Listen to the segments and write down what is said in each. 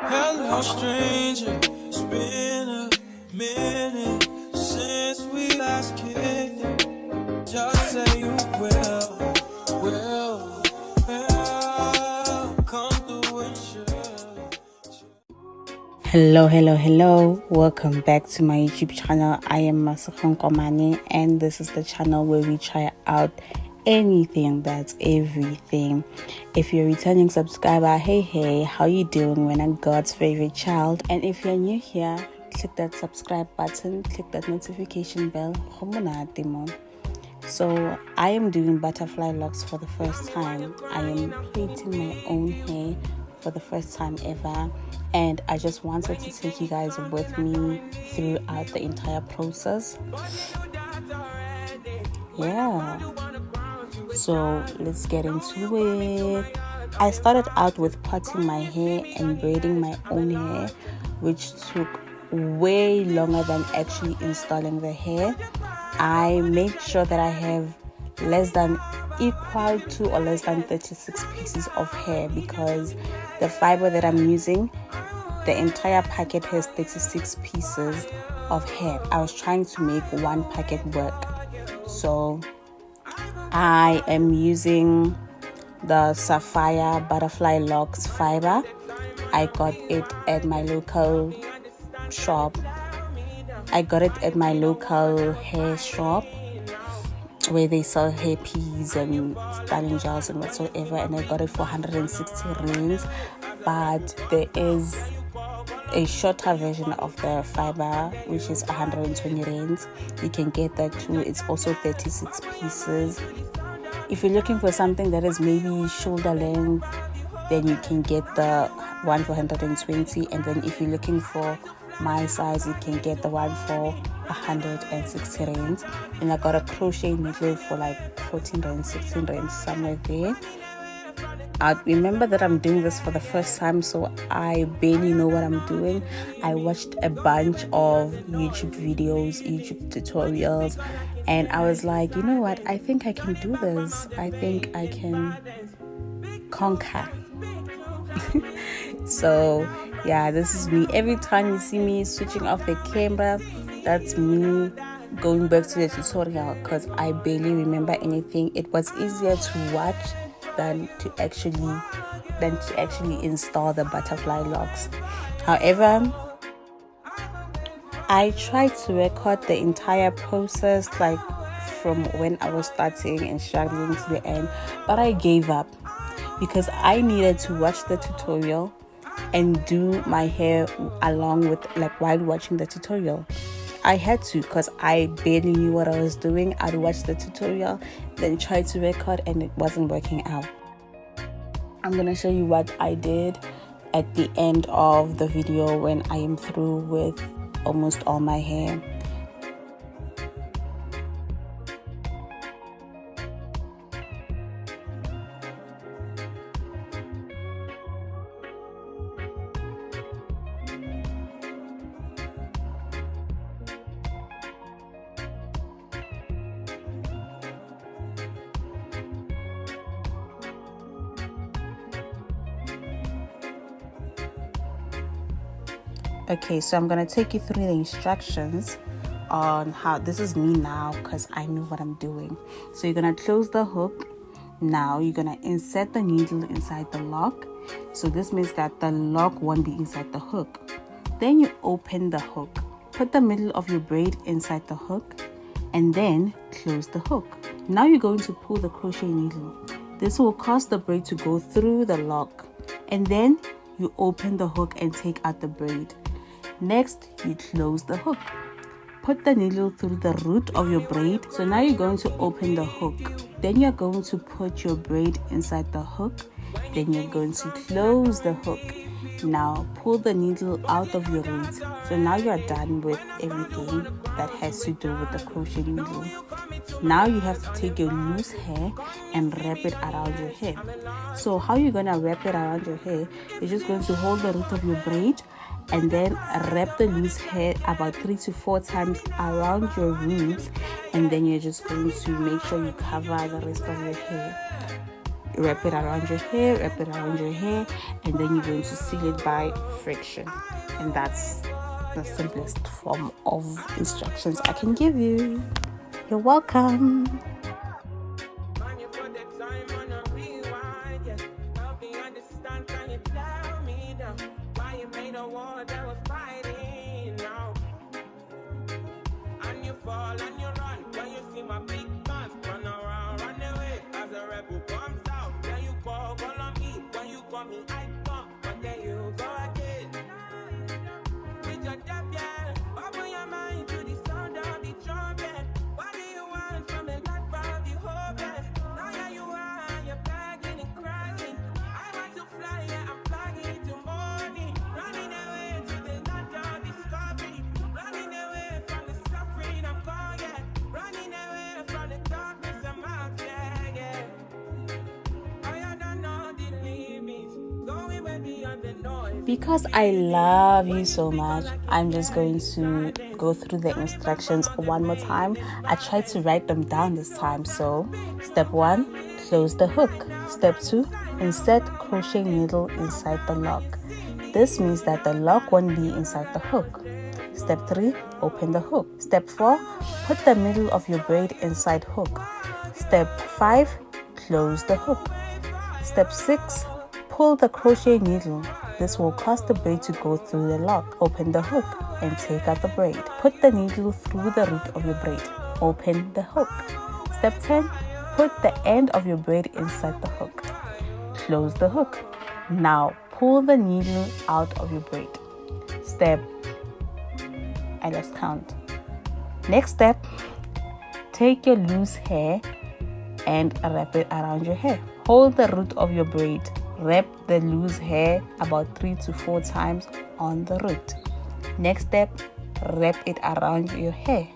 Hello, stranger. It's been a minute since we last kicked it. Just say you will, come through and should. Hello. Welcome back to my YouTube channel. I am Masegonkomane, and this is the channel where we try out anything that's everything. If you're a returning subscriber, hey, how you doing? When I'm God's favorite child. And if you're new here, click that subscribe button, click that notification bell. So I am doing butterfly locks for the first time. I am plaiting my own hair for the first time ever, and I just wanted to take you guys with me throughout the entire process. So let's get into it. I started out with parting my hair and braiding my own hair, which took way longer than actually installing the hair. I made sure that I have less than equal to or less than 36 pieces of hair, because the fiber that I'm using, the entire packet has 36 pieces of hair. I was trying to make one packet work. So I am using the Sapphire butterfly locks fiber. I got it at my local shop. I got it at my local hair shop where they sell hair piece and styling gels and whatsoever, and I got it for 160 rands. But there is a shorter version of the fiber which is 120 rands. You can get that too. It's also 36 pieces. If you're looking for something that is maybe shoulder length, then you can get the one for 120, and then if you're looking for my size, you can get the one for 160 rands. And I got a crochet needle for like 14 rands, 16 rands, somewhere there. I remember that I'm doing this for the first time, so I barely know what I'm doing. I watched a bunch of YouTube videos, YouTube tutorials, and I was like, you know what, I think I can do this. I think I can conquer. So yeah, this is me. Every time you see me switching off the camera, that's me going back to the tutorial, because I barely remember anything. It was easier to watch than to actually install the butterfly locks. However, I tried to record the entire process, like from when I was starting and struggling to the end, but I gave up because I needed to watch the tutorial and do my hair along with, like, while watching the tutorial. I had to, because I barely knew what I was doing. I'd watch the tutorial, then try to record, and it wasn't working out. I'm gonna show you what I did at the end of the video when I am through with almost all my hair. Okay, so I'm gonna take you through the instructions on how this is me now, because I know what I'm doing. So you're gonna close the hook. Now you're gonna insert the needle inside the lock. So this means that the lock won't be inside the hook. Then you open the hook, put the middle of your braid inside the hook, and then close the hook. Now you're going to pull the crochet needle. This will cause the braid to go through the lock, and then you open the hook and take out the braid. Next, you close the hook. Put the needle through the root of your braid. So now you're going to open the hook. Then you're going to put your braid inside the hook. Then you're going to close the hook. Now pull the needle out of your root. So now you are done with everything that has to do with the crochet needle. Now you have to take your loose hair and wrap it around your hair. So how you're going to wrap it around your hair, you're just going to hold the root of your braid and then wrap the loose hair about 3 to 4 times around your roots, and then you're just going to make sure you cover the rest of your hair. wrap it around your hair, wrap it around your hair, and then you're going to seal it by friction. And that's the simplest form of instructions I can give you. You're welcome. Because I love you so much, I'm just going to go through the instructions one more time. I tried to write them down this time. So, step 1, close the hook. Step 2, insert crochet needle inside the lock. This means that the lock won't be inside the hook. Step 3, open the hook. Step 4, put the middle of your braid inside hook. Step 5, close the hook. Step 6, pull the crochet needle. This will cause the braid to go through the lock. Open the hook and take out the braid. Put the needle through the root of your braid. Open the hook. Step 10, put the end of your braid inside the hook. Close the hook. Now pull the needle out of your braid. I lost count. Next step, take your loose hair and wrap it around your hair. Hold the root of your braid. Wrap the loose hair about 3 to 4 times on the root. Next step, wrap it around your hair.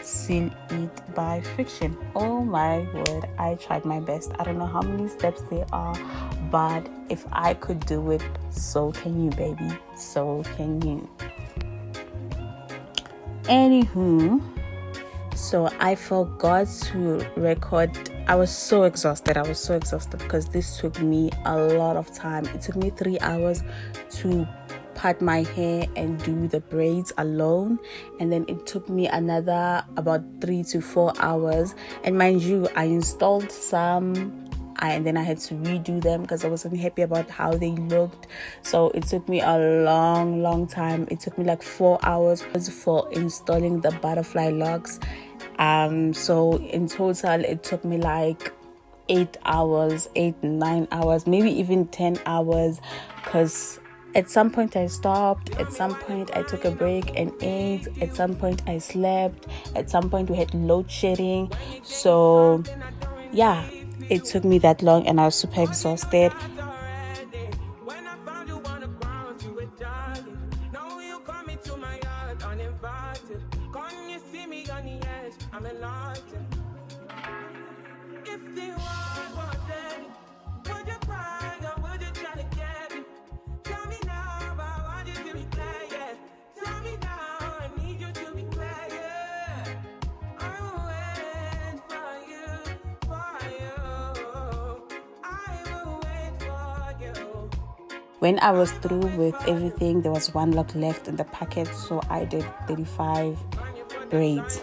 Seal it by friction. Oh my word, I tried my best. I don't know how many steps there are, but if I could do it, so can you, baby. So can you. Anywho, so I forgot to record. I was so exhausted because this took me a lot of time. It took me 3 hours to part my hair and do the braids alone, and then it took me another about 3 to 4 hours. And mind you, I installed some and then I had to redo them because I wasn't happy about how they looked. So it took me a long time. It took me like 4 hours for installing the butterfly locks. So in total it took me like 8 hours, 9 hours, maybe even 10 hours, because at some point I stopped, at some point I took a break and ate, at some point I slept, at some point we had load shedding. So yeah, it took me that long and I was super exhausted. When I was through with everything, there was 1 lock left in the packet, so I did 35 braids.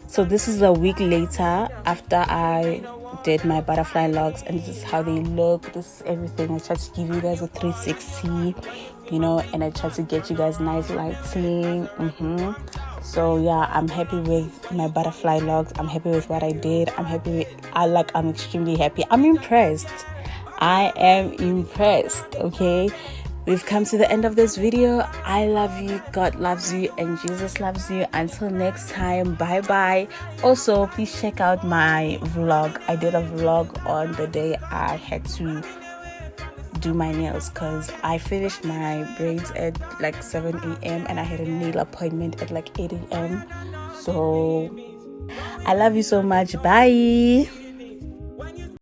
So this is a week later after I did my butterfly locks, and this is how they look. This is everything. I tried to give you guys a 360, and I tried to get you guys nice lighting. So yeah, I'm happy with my butterfly locks. I'm happy with what I did. I'm extremely happy. I'm impressed. I am impressed. Okay, we've come to the end of this video. I love you, God loves you, and Jesus loves you. Until next time, bye bye. Also, please check out my vlog. I did a vlog on the day I had to do my nails because I finished my braids at like 7 a.m. and I had a nail appointment at like 8 a.m. So I love you so much. Bye.